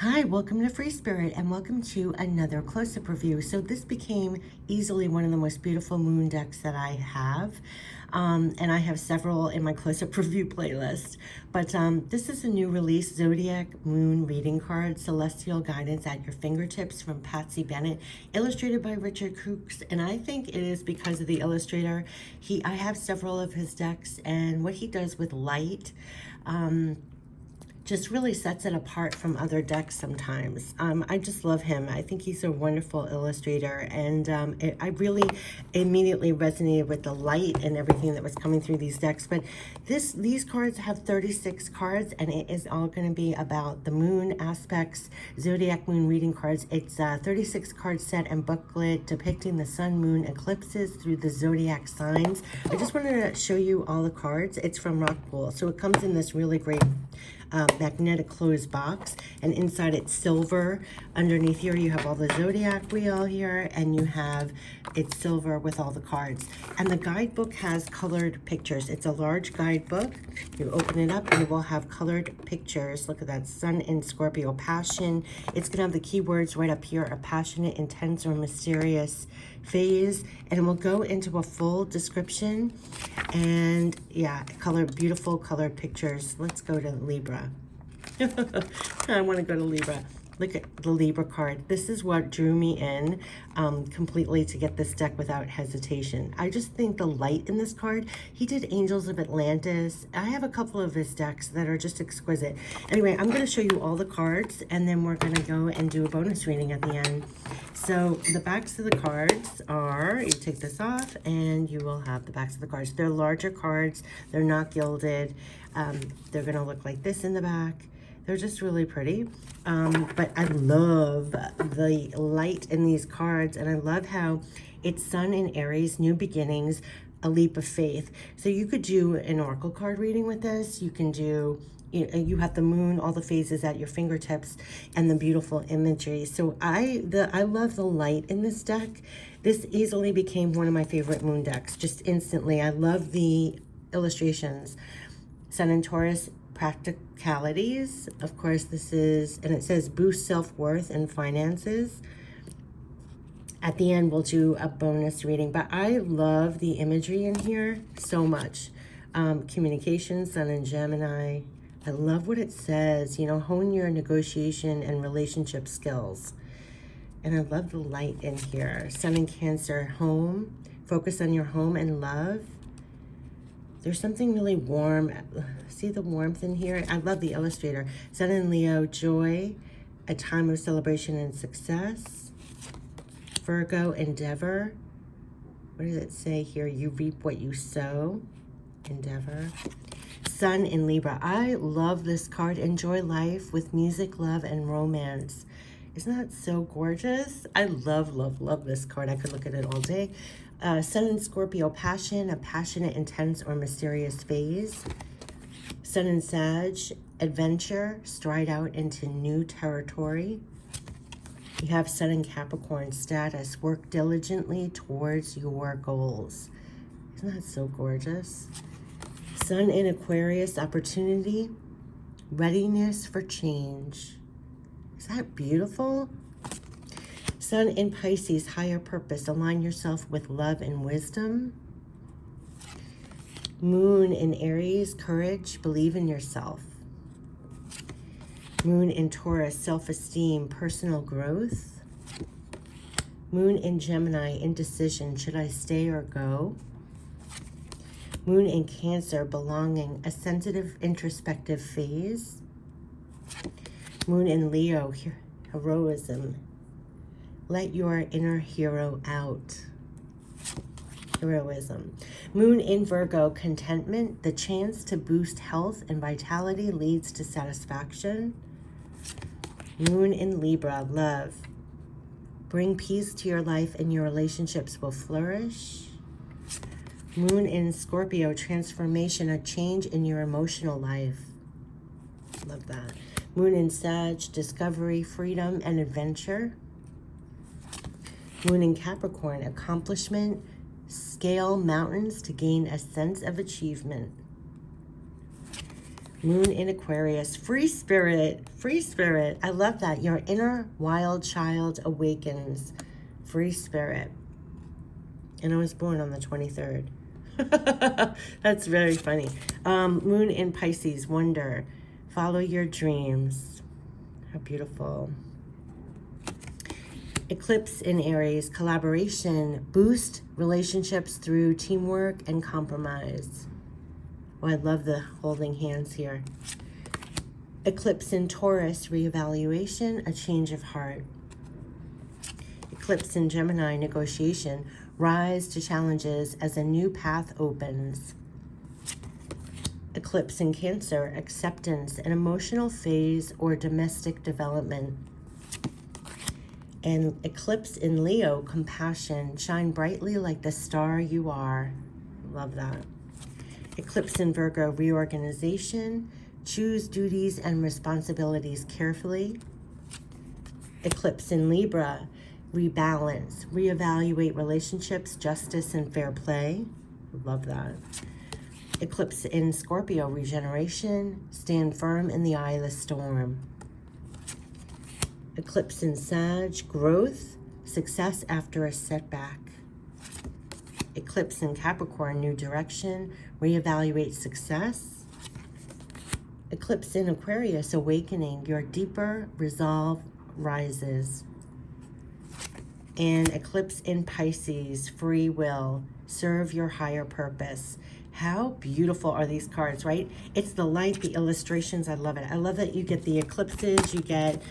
Hi, welcome to Free Spirit and welcome to another close-up review. So this became easily one of the most beautiful moon decks that I have. And I have several in my close-up review playlist. But this is a new release, Zodiac Moon Reading Card, Celestial Guidance at Your Fingertips from Patsy Bennett, illustrated by Richard Crookes. And I think it is because of the illustrator. I have several of his decks, and what he does with light, just really sets it apart from other decks sometimes. I just love him. I think he's a wonderful illustrator, and I really immediately resonated with the light and everything that was coming through these decks. But these cards have 36 cards, and it is all going to be about the moon aspects, Zodiac Moon reading cards. It's a 36 card set and booklet depicting the sun, moon, eclipses through the zodiac signs. I just wanted to show you all the cards. It's from Rockpool, so it comes in this really great magnetic closed box, and inside it's silver. Underneath here you have all the zodiac wheel here, and you have it's silver with all the cards. And the guidebook has colored pictures. It's a large guidebook. You open it up and it will have colored pictures. Look at that, sun in Scorpio, passion. It's gonna have the keywords right up here: a passionate, intense, or mysterious phase, and we'll go into a full description. And yeah, beautiful colored pictures. Let's go to Libra. I want to go to Libra. Look at the Libra card. This is what drew me in completely to get this deck without hesitation. I just think the light in this card. He did Angels of Atlantis. I have a couple of his decks that are just exquisite. Anyway, I'm going to show you all the cards, and then we're going to go and do a bonus reading at the end. So the backs of the cards are, you take this off and you will have the backs of the cards. They're larger cards. They're not gilded. They're going to look like this in the back. They're just really pretty. But I love the light in these cards, and I love how it's Sun in Aries, new beginnings, a leap of faith. So you could do an oracle card reading with this. You can do, you have the moon, all the phases at your fingertips, and the beautiful imagery. So I love the light in this deck. This easily became one of my favorite moon decks, just instantly. I love the illustrations. Sun in Taurus, practicalities. Of course, this is, and it says boost self-worth and finances. At the end, we'll do a bonus reading, but I love the imagery in here so much. Communication, Sun in Gemini. I love what it says, hone your negotiation and relationship skills. And I love the light in here. Sun in Cancer, home. Focus on your home and love. There's something really warm. See the warmth in here? I love the illustrator. Sun in Leo, joy, a time of celebration and success. Virgo, endeavor. What does it say here? You reap what you sow. Endeavor. Sun in Libra. I love this card. Enjoy life with music, love, and romance. Isn't that so gorgeous? I love, love, love this card. I could look at it all day. Sun in Scorpio, passion, a passionate, intense, or mysterious phase. Sun in Sag, adventure, stride out into new territory. You have Sun in Capricorn, status, work diligently towards your goals. Isn't that so gorgeous? Sun in Aquarius, opportunity, readiness for change. Is that beautiful? Sun in Pisces, higher purpose, align yourself with love and wisdom. Moon in Aries, courage, believe in yourself. Moon in Taurus, self-esteem, personal growth. Moon in Gemini, indecision, should I stay or go? Moon in Cancer, belonging, a sensitive, introspective phase. Moon in Leo, heroism. Let your inner hero out. Heroism. Moon in Virgo, contentment. The chance to boost health and vitality leads to satisfaction. Moon in Libra, love. Bring peace to your life and your relationships will flourish. Moon in Scorpio, transformation, a change in your emotional life. Love that. Moon in Sag, discovery, freedom, and adventure. Moon in Capricorn, accomplishment, scale mountains to gain a sense of achievement. Moon in Aquarius, free spirit, free spirit. I love that. Your inner wild child awakens, free spirit. And I was born on the 23rd. That's very funny. Moon in Pisces, wonder. Follow your dreams. How beautiful. Eclipse in Aries, collaboration. Boost relationships through teamwork and compromise. Oh, I love the holding hands here. Eclipse in Taurus, reevaluation, a change of heart. Eclipse in Gemini, negotiation, rise to challenges as a new path opens. Eclipse in Cancer, acceptance, an emotional phase or domestic development. And eclipse in Leo, compassion, shine brightly like the star you are. Love that. Eclipse in Virgo, reorganization, choose duties and responsibilities carefully. Eclipse in Libra, rebalance, reevaluate relationships, justice, and fair play. Love that. Eclipse in Scorpio, regeneration, stand firm in the eye of the storm. Eclipse in Sag, growth, success after a setback. Eclipse in Capricorn, new direction, reevaluate success. Eclipse in Aquarius, awakening, your deeper resolve rises. And eclipse in Pisces, free will, serve your higher purpose. How beautiful are these cards, right? It's the light, the illustrations, I love it. I love that you get the eclipses, you get,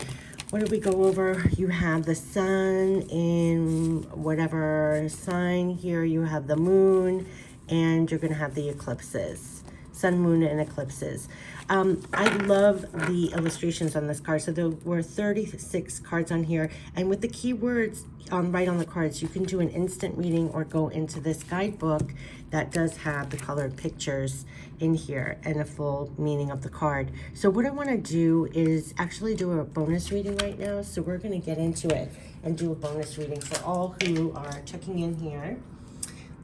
what did we go over? You have the sun in whatever sign here, you have the moon, and you're gonna have the eclipses. Sun, moon, and eclipses. I love the illustrations on this card. So there were 36 cards on here. And with the keywords right on the cards, you can do an instant reading or go into this guidebook that does have the colored pictures in here and a full meaning of the card. So what I want to do is actually do a bonus reading right now. So we're going to get into it and do a bonus reading for all who are checking in here.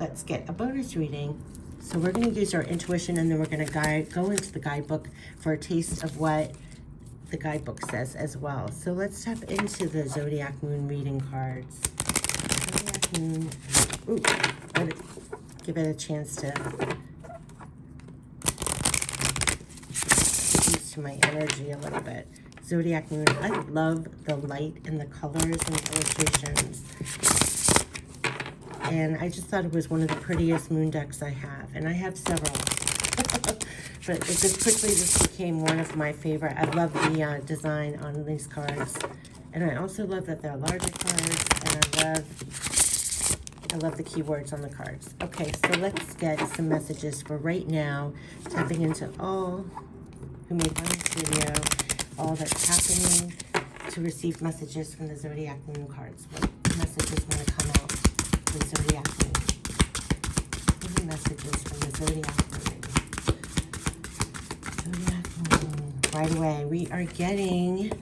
Let's get a bonus reading. So we're going to use our intuition, and then we're going to go into the guidebook for a taste of what the guidebook says as well. So let's tap into the Zodiac Moon reading cards. Zodiac Moon. Ooh, give it a chance to use to my energy a little bit. Zodiac Moon. I love the light and the colors and the illustrations. And I just thought it was one of the prettiest moon decks I have. And I have several. But it just quickly just became one of my favorite. I love the design on these cards. And I also love that they're larger cards. And I love the keywords on the cards. Okay, so let's get some messages for right now. Tapping into all who made this video. All that's happening to receive messages from the Zodiac Moon cards. What messages want to come out? The Zodiac Moon. Any messages from the Zodiac Moon? Zodiac Moon. Right away, we are getting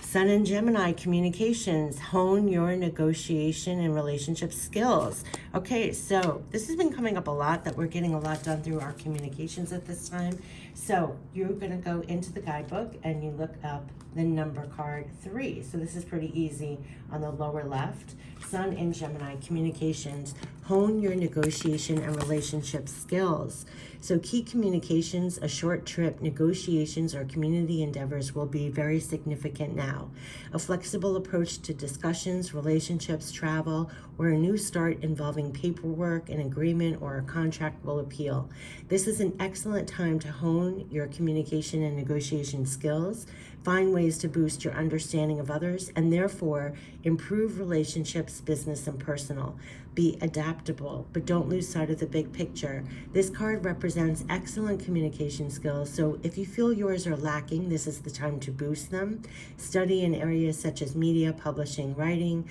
Sun and Gemini communications. Hone your negotiation and relationship skills. Okay, so this has been coming up a lot, that we're getting a lot done through our communications at this time. So you're going to go into the guidebook and you look up the number card 3. So this is pretty easy on the lower left. Sun and Gemini communications. Hone your negotiation and relationship skills. So key communications, a short trip, negotiations, or community endeavors will be very significant now. A flexible approach to discussions, relationships, travel, or a new start involving paperwork, an agreement, or a contract will appeal. This is an excellent time to hone your communication and negotiation skills, find ways to boost your understanding of others, and therefore improve relationships, business and personal. Be adaptable, but don't lose sight of the big picture. This card represents excellent communication skills, so if you feel yours are lacking, this is the time to boost them. Study in areas such as media, publishing, writing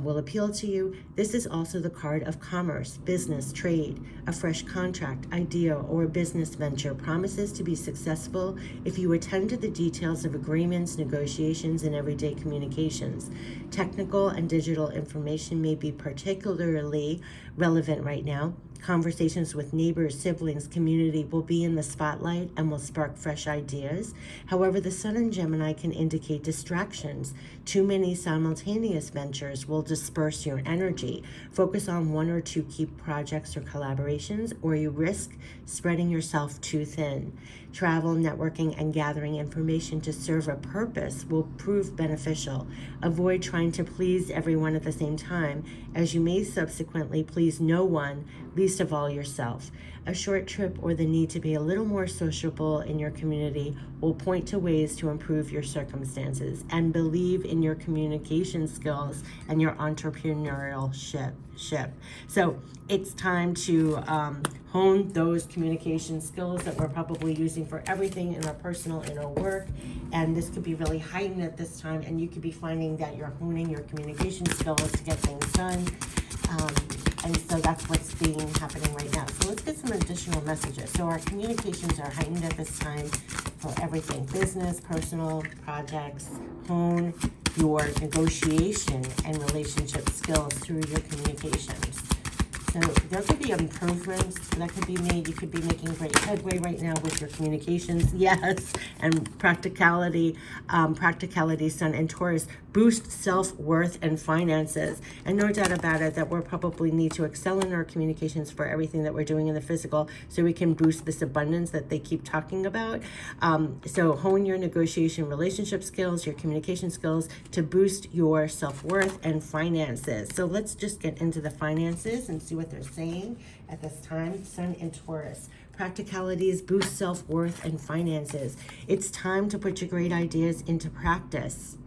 will appeal to you. This is also the card of commerce, business, trade. A fresh contract, idea, or business venture promises to be successful if you attend to the details of agreements, negotiations, and everyday communications. Technical and digital information may be particularly relevant right now. Conversations with neighbors, siblings, community will be in the spotlight and will spark fresh ideas. However, the Sun in Gemini can indicate distractions. Too many simultaneous ventures will disperse your energy. Focus on one or two key projects or collaborations, or you risk spreading yourself too thin. Travel, networking, and gathering information to serve a purpose will prove beneficial. Avoid trying to please everyone at the same time, as you may subsequently please no one, least of all yourself. A short trip or the need to be a little more sociable in your community will point to ways to improve your circumstances, and believe in your communication skills and your entrepreneurial ship. So it's time to hone those communication skills that we're probably using for everything in our personal and our work. And this could be really heightened at this time, and you could be finding that you're honing your communication skills to get things done. And so that's what's happening right now. So let's get some additional messages. So our communications are heightened at this time for everything: business, personal, projects. Hone your negotiation and relationship skills through your communications. So there could be improvements that could be made. You could be making great headway right now with your communications. Yes, and practicality, Sun and Taurus boost self-worth and finances. And no doubt about it that we'll probably need to excel in our communications for everything that we're doing in the physical, so we can boost this abundance that they keep talking about. So hone your negotiation relationship skills, your communication skills to boost your self-worth and finances. So let's just get into the finances and see what they're saying at this time. Sun and Taurus. Practicalities boost self-worth and finances. It's time to put your great ideas into practice.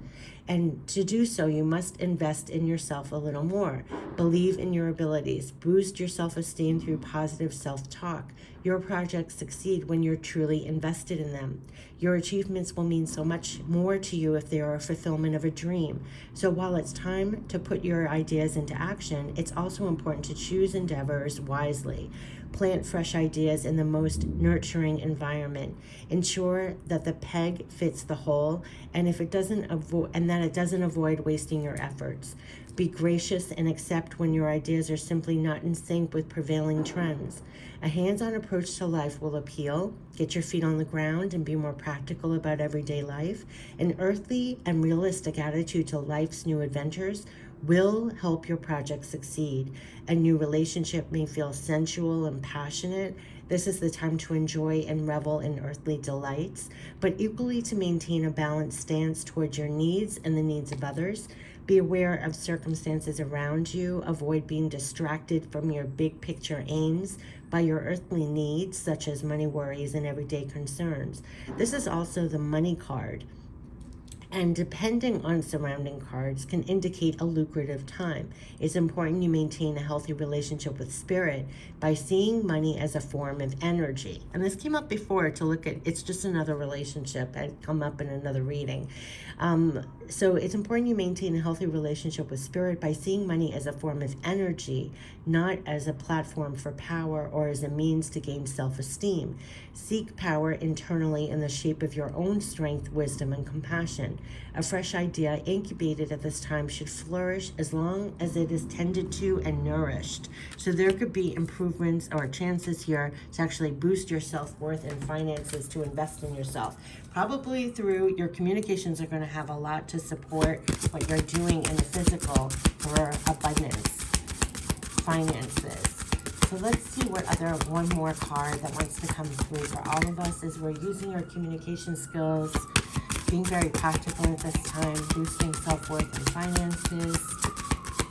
And to do so, you must invest in yourself a little more. Believe in your abilities. Boost your self-esteem through positive self-talk. Your projects succeed when you're truly invested in them. Your achievements will mean so much more to you if they are a fulfillment of a dream. So while it's time to put your ideas into action, it's also important to choose endeavors wisely. Plant fresh ideas in the most nurturing environment. Ensure that the peg fits the hole, and if it doesn't that it doesn't avoid wasting your efforts. Be gracious and accept when your ideas are simply not in sync with prevailing trends. A hands-on approach to life will appeal. Get your feet on the ground and be more practical about everyday life. An earthly and realistic attitude to life's new adventures will help your project succeed. A new relationship may feel sensual and passionate. This is the time to enjoy and revel in earthly delights, but equally to maintain a balanced stance towards your needs and the needs of others. Be aware of circumstances around you. Avoid being distracted from your big picture aims by your earthly needs, such as money worries and everyday concerns. This is also the money card, and depending on surrounding cards can indicate a lucrative time. It's important you maintain a healthy relationship with spirit by seeing money as a form of energy. And this came up before to look at, it's just another relationship had come up in another reading. So it's important you maintain a healthy relationship with spirit by seeing money as a form of energy, not as a platform for power or as a means to gain self-esteem. Seek power internally in the shape of your own strength, wisdom, and compassion. A fresh idea incubated at this time should flourish as long as it is tended to and nourished. So there could be improvements or chances here to actually boost your self-worth and finances, to invest in yourself. Probably through your communications are going to have a lot to support what you're doing in the physical for abundance, finances. So let's see what one more card that wants to come through for all of us as we're using our communication skills, being very practical at this time, boosting self-worth and finances.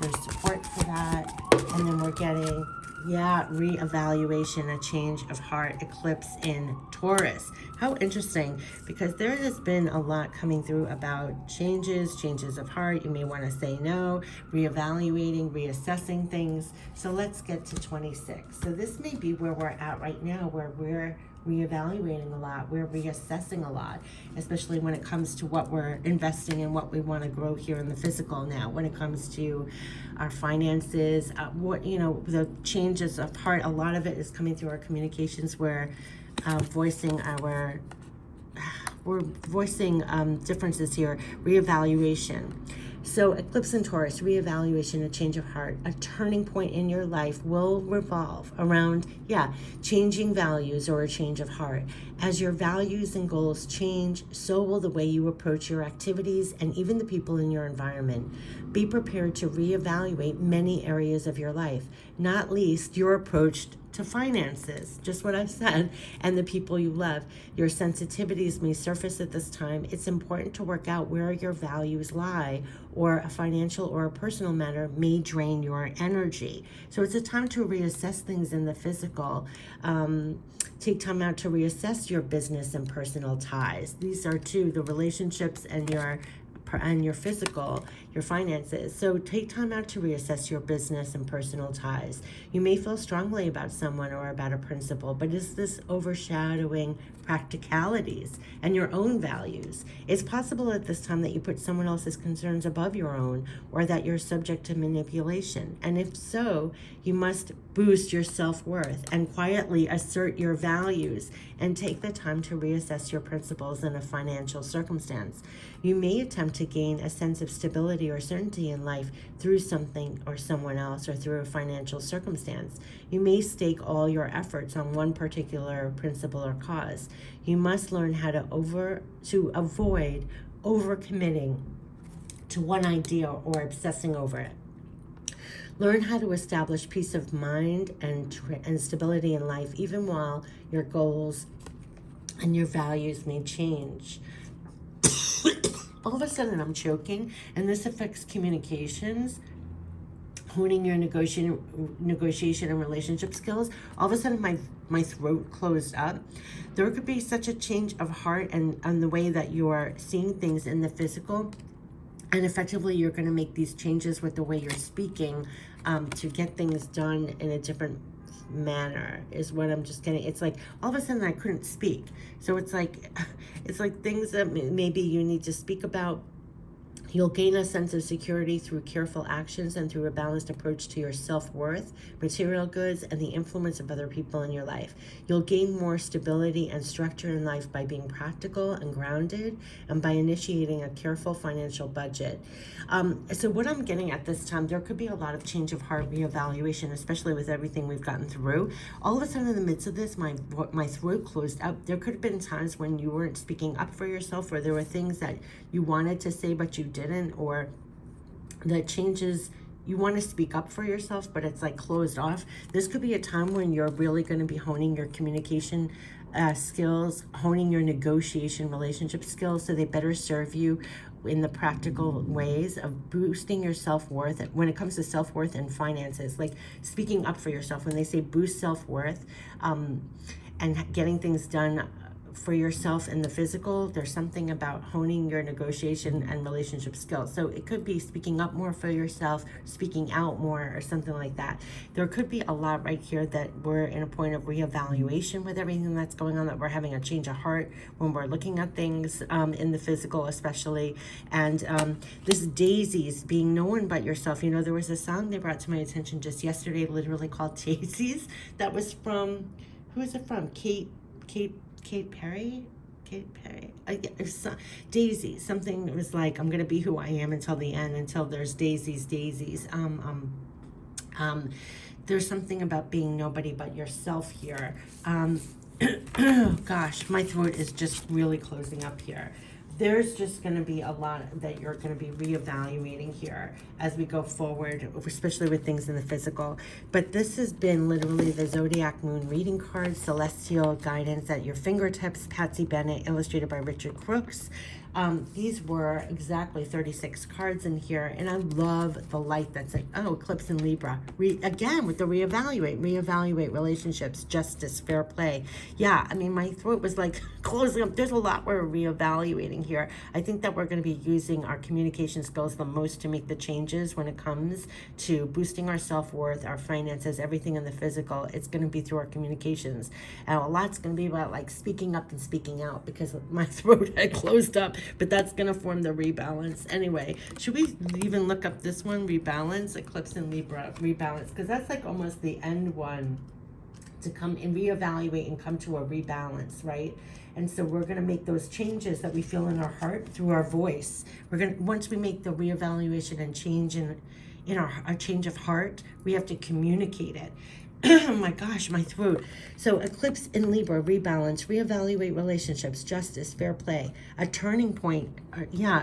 There's support for that. And then we're getting, reevaluation, a change of heart, eclipse in Taurus. How interesting, because there has been a lot coming through about changes of heart. You may want to say no, reevaluating, reassessing things. So let's get to 26. So this may be where we're at right now, where we're reevaluating a lot, we're reassessing a lot, especially when it comes to what we're investing in, what we want to grow here in the physical now. When it comes to our finances, the changes of heart, a lot of it is coming through our communications. We're voicing differences here, reevaluation. So eclipse in Taurus, reevaluation, a change of heart, a turning point in your life will revolve around, changing values or a change of heart. As your values and goals change, so will the way you approach your activities and even the people in your environment. Be prepared to reevaluate many areas of your life, not least your approach to finances, just what I've said, and the people you love. Your sensitivities may surface at this time. It's important to work out where your values lie, or a financial or a personal matter may drain your energy. So it's a time to reassess things in the physical. Take time out to reassess your business and personal ties. These are two, the relationships and your physical, your finances. So take time out to reassess your business and personal ties. You may feel strongly about someone or about a principle, but is this overshadowing practicalities and your own values? It's possible at this time that you put someone else's concerns above your own, or that you're subject to manipulation. And if so, you must boost your self-worth and quietly assert your values and take the time to reassess your principles in a financial circumstance. You may attempt to gain a sense of stability or certainty in life through something or someone else, or through a financial circumstance. You may stake all your efforts on one particular principle or cause. You must learn how to avoid overcommitting to one idea or obsessing over it. Learn how to establish peace of mind and stability in life, even while your goals and your values may change. All of a sudden I'm choking, and this affects communications, honing your negotiation and relationship skills. All of a sudden my throat closed up. There could be such a change of heart and the way that you're seeing things in the physical. And effectively, you're going to make these changes with the way you're speaking to get things done in a different manner, is what I'm just getting. It's like all of a sudden I couldn't speak. So it's like things that maybe you need to speak about. You'll gain a sense of security through careful actions and through a balanced approach to your self-worth, material goods, and the influence of other people in your life. You'll gain more stability and structure in life by being practical and grounded, and by initiating a careful financial budget. So what I'm getting at this time, there could be a lot of change of heart, reevaluation, especially with everything we've gotten through. All of a sudden in the midst of this, my throat closed up. There could have been times when you weren't speaking up for yourself, or there were things that you wanted to say but you didn't, or the changes you want to speak up for yourself but it's like closed off. This could be a time when you're really going to be honing your communication skills, honing your negotiation relationship skills, so they better serve you in the practical ways of boosting your self-worth. When it comes to self-worth and finances, like speaking up for yourself, when they say boost self-worth and getting things done for yourself in the physical, there's something about honing your negotiation and relationship skills. So it could be speaking up more for yourself, speaking out more, or something like that. There could be a lot right here that we're in a point of reevaluation with everything that's going on, that we're having a change of heart when we're looking at things in the physical especially. And this daisies, being no one but yourself. You know, there was a song they brought to my attention just yesterday, literally called Daisies. That was from, who is it from? Kate Perry. Daisy, something that was like, I'm gonna be who I am until the end, until there's daisies. There's something about being nobody but yourself here. Gosh, my throat is just really closing up here. There's just going to be a lot that you're going to be reevaluating here as we go forward, especially with things in the physical. But this has been literally the Zodiac Moon reading card, celestial guidance at your fingertips. Patsy Bennett, illustrated by Richard Crookes. These were exactly 36 cards in here, and I love the light that's like, oh, eclipse in Libra. Again, with the reevaluate relationships, justice, fair play. Yeah, I mean, my throat was like closing up. There's a lot we're reevaluating here. I think that we're going to be using our communication skills the most to make the changes when it comes to boosting our self-worth, our finances, everything in the physical. It's going to be through our communications. And a lot's going to be about like speaking up and speaking out, because my throat had closed up. But that's going to form the rebalance. Anyway, should we even look up this one, rebalance, eclipse in Libra, rebalance? Because that's like almost the end one to come and reevaluate and come to a rebalance, right? And so we're going to make those changes that we feel in our heart through our voice. Once we make the reevaluation and change in our change of heart, we have to communicate it. Oh my gosh, my throat. So eclipse in Libra, rebalance, reevaluate relationships, justice, fair play. A turning point,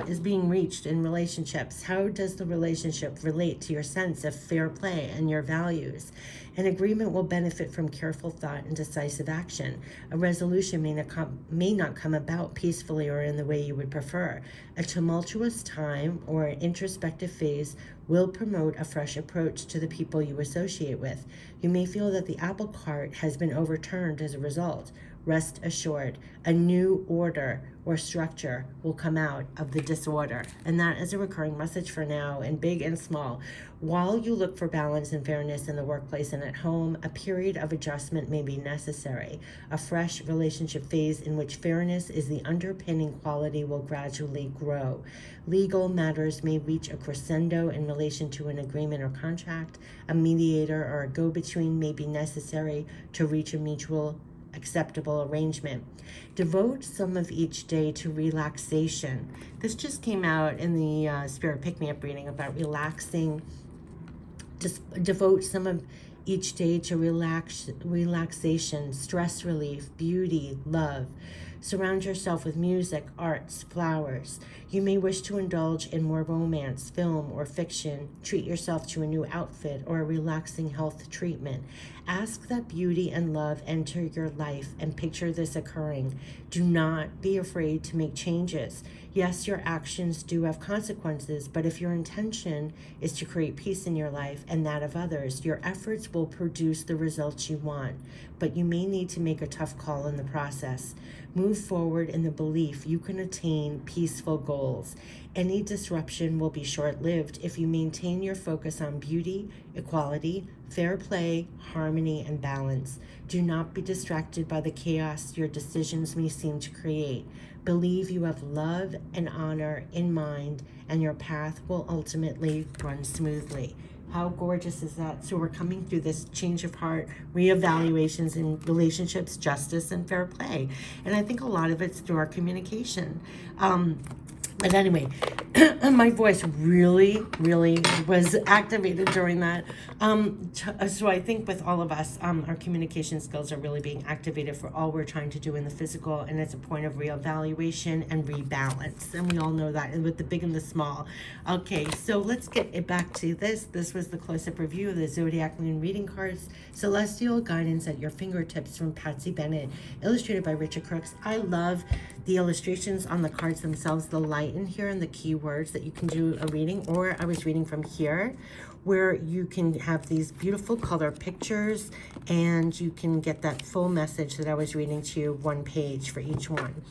is being reached in relationships. How does the relationship relate to your sense of fair play and your values? An agreement will benefit from careful thought and decisive action. A resolution may not come about peacefully or in the way you would prefer. A tumultuous time or an introspective phase will promote a fresh approach to the people you associate with. You may feel that the apple cart has been overturned as a result. Rest assured, a new order or structure will come out of the disorder. And that is a recurring message for now, in big and small. While you look for balance and fairness in the workplace and at home, a period of adjustment may be necessary. A fresh relationship phase in which fairness is the underpinning quality will gradually grow. Legal matters may reach a crescendo in relation to an agreement or contract. A mediator or a go-between may be necessary to reach a mutual acceptable arrangement. Devote some of each day to relaxation. This just came out in the Spirit Pick-Me-Up reading about relaxing. Just devote some of each day to relaxation, stress relief, beauty, love. Surround yourself with music, arts, flowers. You may wish to indulge in more romance, film, or fiction. Treat yourself to a new outfit or a relaxing health treatment. Ask that beauty and love enter your life and picture this occurring. Do not be afraid to make changes. Yes, your actions do have consequences, but if your intention is to create peace in your life and that of others, your efforts will produce the results you want. But you may need to make a tough call in the process. Move forward in the belief you can attain peaceful goals. Any disruption will be short-lived if you maintain your focus on beauty, equality, fair play, harmony, and balance. Do not be distracted by the chaos your decisions may seem to create. Believe you have love and honor in mind, and your path will ultimately run smoothly. How gorgeous is that? So we're coming through this change of heart, reevaluations in relationships, justice, and fair play. And I think a lot of it's through our communication. But anyway, my voice really was activated during that. So I think with all of us, our communication skills are really being activated for all we're trying to do in the physical, and it's a point of reevaluation and rebalance. And we all know that, and with the big and the small. Okay, so let's get it back to this. This was the close-up review of the Zodiac Moon reading cards, Celestial Guidance at Your Fingertips from Patsy Bennett, illustrated by Richard Crookes. I love the illustrations on the cards themselves, the light in here and the keywords that you can do a reading, or I was reading from here where you can have these beautiful color pictures and you can get that full message that I was reading to you, one page for each one.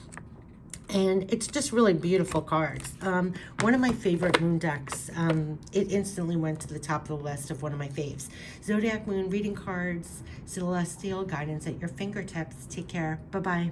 And it's just really beautiful cards. One of my favorite moon decks, it instantly went to the top of the list of one of my faves. Zodiac Moon reading cards, Celestial Guidance at Your Fingertips. Take care. Bye-bye.